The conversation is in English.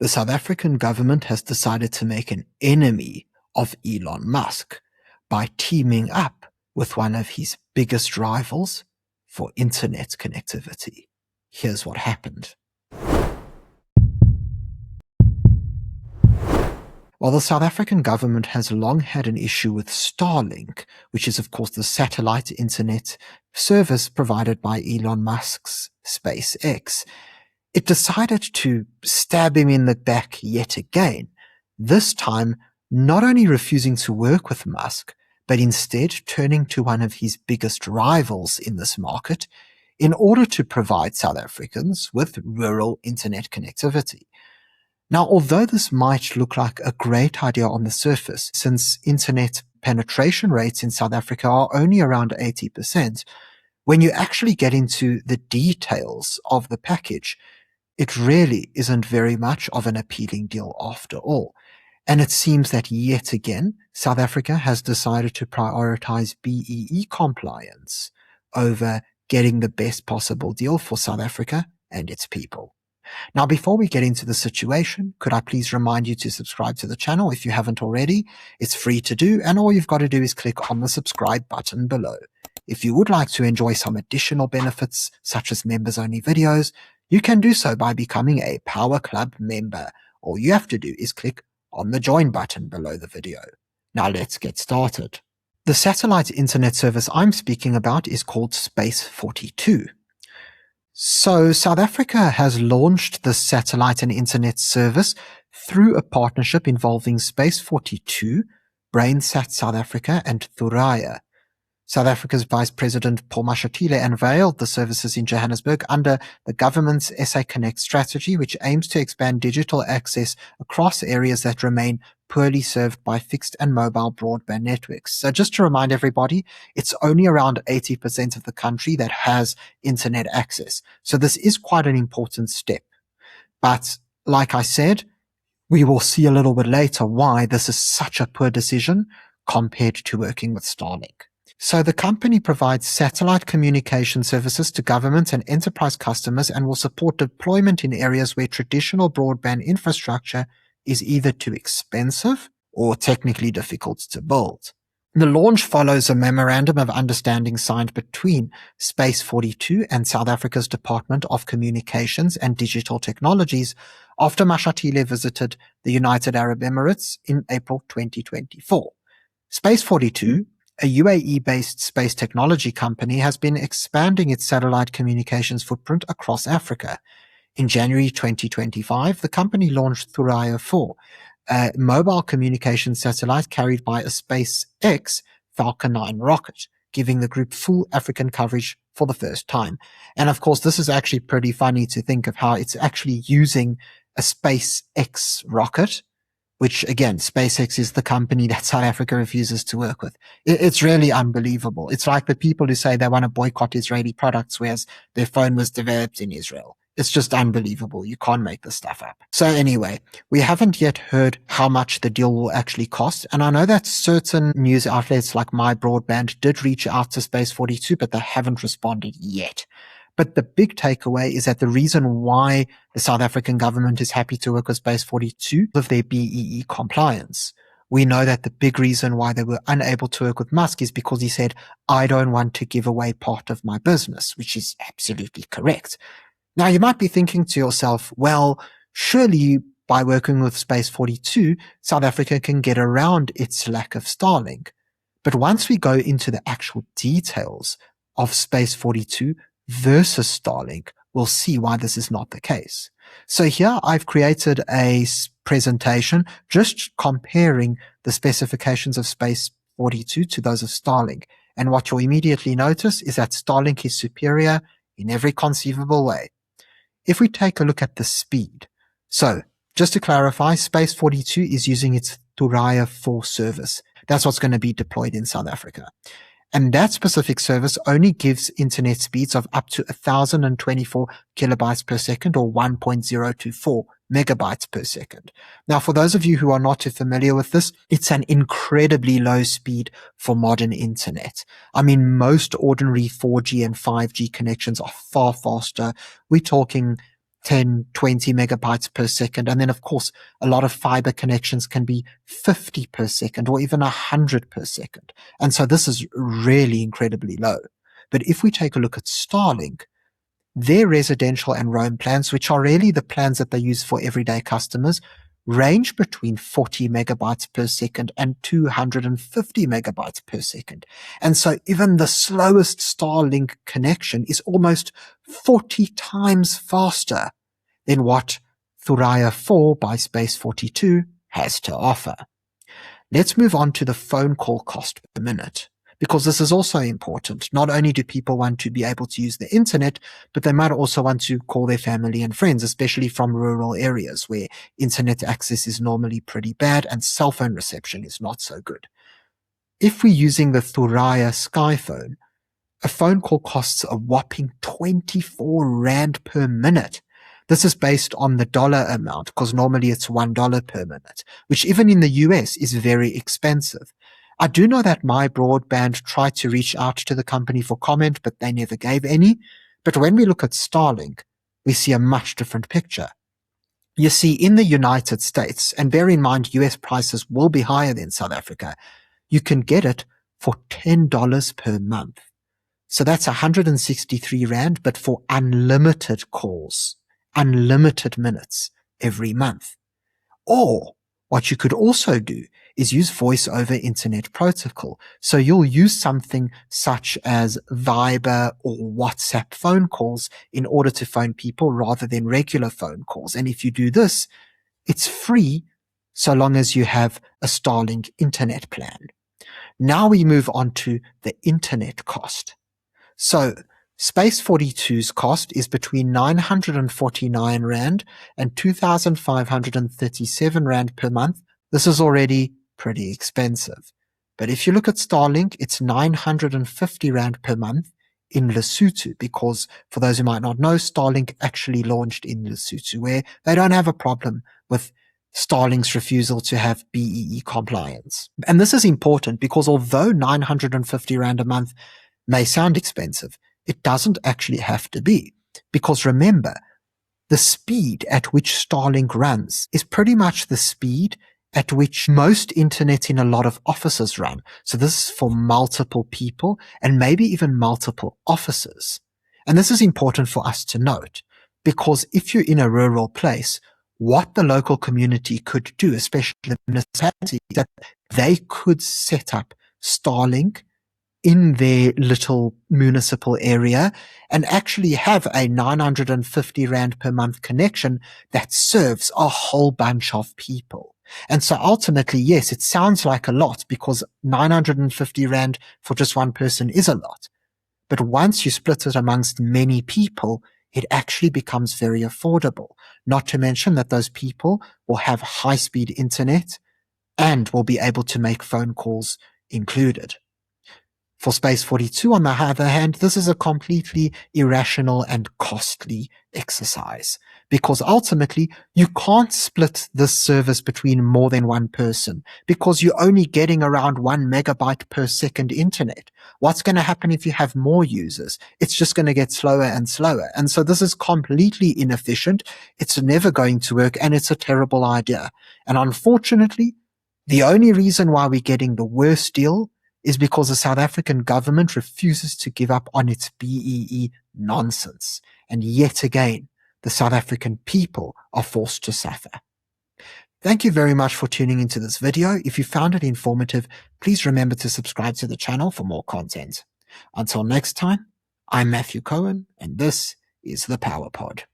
The South African government has decided to make an enemy of Elon Musk by teaming up with one of his biggest rivals for internet connectivity. Here's what happened. While the South African government has long had an issue with Starlink, which is of course the satellite internet service provided by Elon Musk's SpaceX, it decided to stab him in the back yet again, this time not only refusing to work with Musk, but instead turning to one of his biggest rivals in this market in order to provide South Africans with rural internet connectivity. Now, although this might look like a great idea on the surface, since internet penetration rates in South Africa are only around 80%, when you actually get into the details of the package, it really isn't very much of an appealing deal after all. And it seems that yet again, South Africa has decided to prioritize BEE compliance over getting the best possible deal for South Africa and its people. Now, before we get into the situation, could I please remind you to subscribe to the channel if you haven't already? It's free to do, and all you've got to do is click on the subscribe button below. If you would like to enjoy some additional benefits, such as members-only videos, you can do so by becoming a Power Club member. All you have to do is click on the join button below the video. Now let's get started. The satellite internet service I'm speaking about is called Space42. So South Africa has launched the satellite and internet service through a partnership involving Space42, BrainSat South Africa, and Thuraya. South Africa's Vice President Paul Mashatile unveiled the services in Johannesburg under the government's SA Connect strategy, which aims to expand digital access across areas that remain poorly served by fixed and mobile broadband networks. So just to remind everybody, it's only around 80% of the country that has internet access. So this is quite an important step. But like I said, we will see a little bit later why this is such a poor decision compared to working with Starlink. So the company provides satellite communication services to government and enterprise customers and will support deployment in areas where traditional broadband infrastructure is either too expensive or technically difficult to build. The launch follows a memorandum of understanding signed between Space42 and South Africa's Department of Communications and Digital Technologies after Mashatile visited the United Arab Emirates in April 2024. Space42, a UAE-based space technology company, has been expanding its satellite communications footprint across Africa. In January 2025, the company launched Thuraya 4, a mobile communication satellite carried by a SpaceX Falcon 9 rocket, giving the group full African coverage for the first time. And of course, this is actually pretty funny to think of how it's actually using a SpaceX rocket, which again, SpaceX is the company that South Africa refuses to work with. It's really unbelievable. It's like the people who say they want to boycott Israeli products, whereas their phone was developed in Israel. It's just unbelievable. You can't make this stuff up. So anyway, we haven't yet heard how much the deal will actually cost. And I know that certain news outlets like My Broadband did reach out to Space42, but they haven't responded yet. But the big takeaway is that the reason why the South African government is happy to work with Space42 is of their BEE compliance. We know that the big reason why they were unable to work with Musk is because he said, I don't want to give away part of my business, which is absolutely correct. Now, you might be thinking to yourself, well, surely by working with Space42, South Africa can get around its lack of Starlink. But once we go into the actual details of Space42 versus Starlink, we'll see why this is not the case. So here I've created a presentation just comparing the specifications of Space42 to those of Starlink. And what you'll immediately notice is that Starlink is superior in every conceivable way. If we take a look at the speed. So just to clarify, Space42 is using its Thuraya 4 service. That's what's going to be deployed in South Africa. And that specific service only gives internet speeds of up to 1,024 kilobytes per second or 1.024 megabytes per second. Now, for those of you who are not too familiar with this, it's an incredibly low speed for modern internet. I mean, most ordinary 4G and 5G connections are far faster. We're talking 10, 20 megabytes per second. And then, of course, a lot of fiber connections can be 50 per second or even 100 per second. And so this is really incredibly low. But if we take a look at Starlink, their residential and roam plans, which are really the plans that they use for everyday customers, range between 40 megabytes per second and 250 megabytes per second. And so even the slowest Starlink connection is almost 40 times faster than what Thuraya 4 by Space 42 has to offer. Let's move on to the phone call cost per minute, because this is also important. Not only do people want to be able to use the internet, but they might also want to call their family and friends, especially from rural areas where internet access is normally pretty bad and cell phone reception is not so good. If we're using the Thuraya Skyphone, a phone call costs a whopping 24 Rand per minute. This is based on the dollar amount, because normally it's $1 per minute, which even in the US is very expensive. I do know that My Broadband tried to reach out to the company for comment, but they never gave any. But when we look at Starlink, we see a much different picture. You see, in the United States, and bear in mind US prices will be higher than South Africa, you can get it for $10 per month. So that's 163 Rand, but for unlimited calls, unlimited minutes every month. Or what you could also do is use voice over internet protocol. So you'll use something such as Viber or WhatsApp phone calls in order to phone people rather than regular phone calls. And if you do this, it's free so long as you have a Starlink internet plan. Now we move on to the internet cost. So Space 42's cost is between 949 Rand and 2,537 Rand per month. This is already pretty expensive. But if you look at Starlink, it's 950 Rand per month in Lesotho, because for those who might not know, Starlink actually launched in Lesotho, where they don't have a problem with Starlink's refusal to have BEE compliance. And this is important because although 950 Rand a month may sound expensive, it doesn't actually have to be. Because remember, the speed at which Starlink runs is pretty much the speed at which most internet in a lot of offices run. So this is for multiple people and maybe even multiple offices. And this is important for us to note, because if you're in a rural place, what the local community could do, especially the municipality, that they could set up Starlink in their little municipal area and actually have a 950 Rand per month connection that serves a whole bunch of people. And so ultimately, yes, it sounds like a lot because 950 Rand for just one person is a lot. But once you split it amongst many people, it actually becomes very affordable. Not to mention that those people will have high-speed internet and will be able to make phone calls included. For Space 42, on the other hand, this is a completely irrational and costly exercise, because ultimately you can't split this service between more than one person because you're only getting around 1 megabyte per second internet. What's going to happen if you have more users? It's just going to get slower and slower. And so this is completely inefficient. It's never going to work, and it's a terrible idea. And unfortunately, the only reason why we're getting the worst deal is because the South African government refuses to give up on its BEE nonsense. And yet again, the South African people are forced to suffer. Thank you very much for tuning into this video. If you found it informative, please remember to subscribe to the channel for more content. Until next time, I'm Matthew Cohen, and this is the Power Pod.